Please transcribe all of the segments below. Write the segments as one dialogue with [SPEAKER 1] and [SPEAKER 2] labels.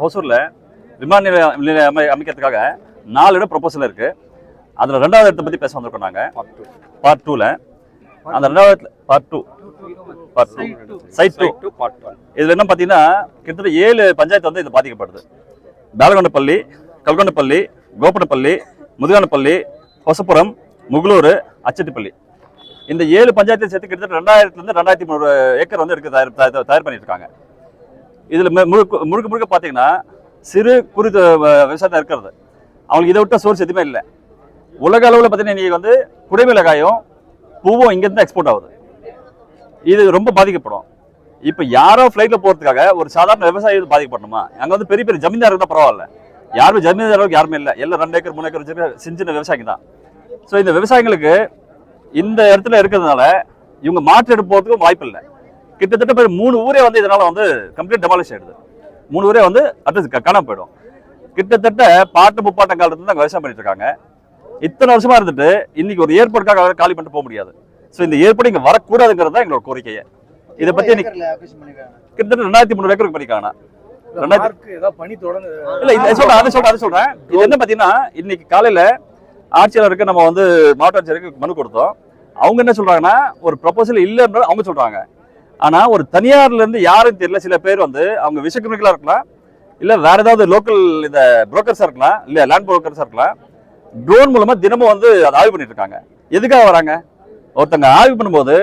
[SPEAKER 1] ஹோசூரில் விமான நிலையம் அமைக்கிறதுக்காக 4 இடம் ப்ரொபோசல் இருக்குது. அதில் 2வது இடத்தை பற்றி பேச வந்திருக்கோம் நாங்கள். பார்ட் 2ல் அந்த 2வது பார்ட் 2 சைட் 2 இதில் என்ன பார்த்தீங்கன்னா கிட்டத்தட்ட 7 பஞ்சாயத்து வந்து இது பாதிக்கப்படுது. பேலகொண்டப்பள்ளி, கல்கொண்டப்பள்ளி, கோப்பனப்பள்ளி, முதுகானப்பள்ளி, ஹொசப்புரம், முகலூர், அச்சட்டிப்பள்ளி. இந்த 7 பஞ்சாயத்தை சேர்த்து கிட்டத்தட்ட 2000 to 2300 ஏக்கர் வந்து எடுக்க தயார் பண்ணிட்டு இருக்காங்க. இதில் முழுக்க பார்த்தீங்கன்னா சிறு குறு விவசாயத்தை இருக்கிறது. அவங்களுக்கு இதை விட்ட சோர்ஸ் எதுவுமே இல்லை. உலக அளவில் பார்த்தீங்கன்னா இன்றைக்கி வந்து குடைமிளகாயும் பூவும் இங்கேருந்து எக்ஸ்போர்ட் ஆகுது. இது ரொம்ப பாதிக்கப்படும். இப்போ யாரோ ஃப்ளைட்டில் போகிறதுக்காக ஒரு சாதாரண விவசாயி பாதிக்கப்படணுமா? அங்கே வந்து பெரிய பெரிய ஜமீன்தார் இருந்தால் பரவாயில்ல. யாருமே ஜமீன்தார் அளவுக்கு யாருமே இல்லை. எல்லாம் 2 ஏக்கர் 3 ஏக்கர் வச்சுருக்க சின்ன விவசாயிங்க தான். ஸோ இந்த விவசாயிகளுக்கு இந்த இடத்துல இருக்கிறதுனால இவங்க மாற்று எடுத்து போகிறதுக்கும் வாய்ப்பு இல்லை. கிட்டத்தட்ட 3 ஊரே வந்து இதனால் வந்து கம்ப்ளீட் டெமாலிஷ் ஆகிடுது. 3 ஊரே வந்து அட்ரஸ் காணாம போயிடும். கிட்டத்தட்ட பாட்டு முப்பாட்டம் காலத்துல தான் விவசாயம் பண்ணிட்டு இருக்காங்க. இத்தனை வருஷமா இருந்துட்டு இன்னைக்கு ஒரு ஏர்போர்ட்டுக்காக காலி பண்ணிட்டு போக முடியாது. ஸோ இந்த ஏர்போர்ட் இங்கே வரக்கூடாதுங்கிறது தான் எங்களோட கோரிக்கையை. இதை பற்றி கிட்டத்தட்ட 2300 ஏக்கருக்கு பண்ணிக்காங்க. அதை சொல்றேன். இது என்ன பார்த்தீங்கன்னா இன்னைக்கு காலையில் ஆட்சியாளருக்கு நம்ம வந்து மாவட்ட ஆட்சியருக்கு மனு கொடுத்தோம். அவங்க என்ன சொல்றாங்கன்னா ஒரு ப்ரொபோசல் இல்லைன்னு அவங்க சொல்றாங்க. ஆனா ஒரு தனியார்ல இருந்து யாரும் தெரியல. சில பேர் வந்து அவங்க விஷக்கிரிமிகளா இருக்கலாம், இல்ல வேற ஏதாவது லோக்கல் இந்த புரோக்கர்ஸா இருக்கலாம், இல்ல லேண்ட் புரோக்கர்ஸா இருக்கலாம். ட்ரோன் மூலமா தினமும் வந்து அதை ஆய்வு பண்ணிட்டு இருக்காங்க. எதுக்காக வராங்க? ஒருத்தங்க ஆய்வு பண்ணும்போது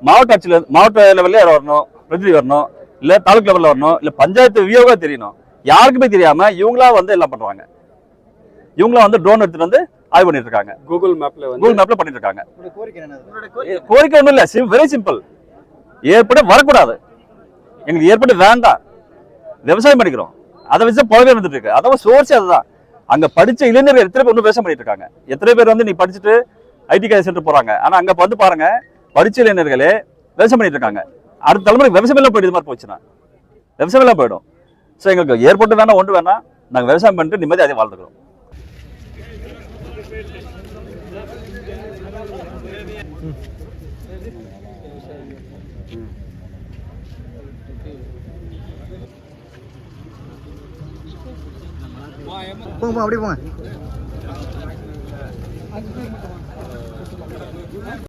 [SPEAKER 1] மாவட்ட லெவல்ல வரணும், பிரதிநிதி வரணும், இல்ல தாலுக் லெவல்ல வரணும், இல்ல பஞ்சாயத்து வியோகா தெரியணும். யாருக்குமே தெரியாம இவங்களா வந்து எல்லாம் பண்றாங்க. இவங்களா வந்து ட்ரோன் எடுத்துட்டு வந்து ஆய்வு பண்ணிட்டு இருக்காங்க. கூகுள் மேப்ல பண்ணிட்டு இருக்காங்க. கோரிக்கை ஒன்றும் இல்ல, வெரி சிம்பிள். ஏற்பட வரக்கூடாது. எங்களுக்கு ஏற்பட வேண்டாம். விவசாயம் பண்ணிக்கிறோம், அதை வச்சு புலவே வந்துட்டு இருக்கு. அதாவது சோர்ஸ் அதுதான். அங்க படிச்ச இளைஞர்கள் எத்தனை பேர் விவசாயம் பண்ணிட்டு இருக்காங்க. எத்தனை பேர் வந்து நீ படிச்சுட்டு ஐடி காலேஜ் சென்டர் போறாங்க. ஆனா அங்க வந்து பாருங்க படிச்ச இளைஞர்களே விவசாயம் பண்ணிட்டு இருக்காங்க. அடுத்த தலைமுறைக்கு விவசாயம் எல்லாம் போயிடுது மாதிரி போச்சுன்னா விவசாயம் எல்லாம் போயிடும். ஸோ எங்களுக்கு ஏற்பட்டு வேணா ஒன்று வேணா நாங்கள் விவசாயம் பண்ணிட்டு நிம்மதி அதை வாழ்ந்துக்கிறோம்.
[SPEAKER 2] போங்க அப்படியே போங்க.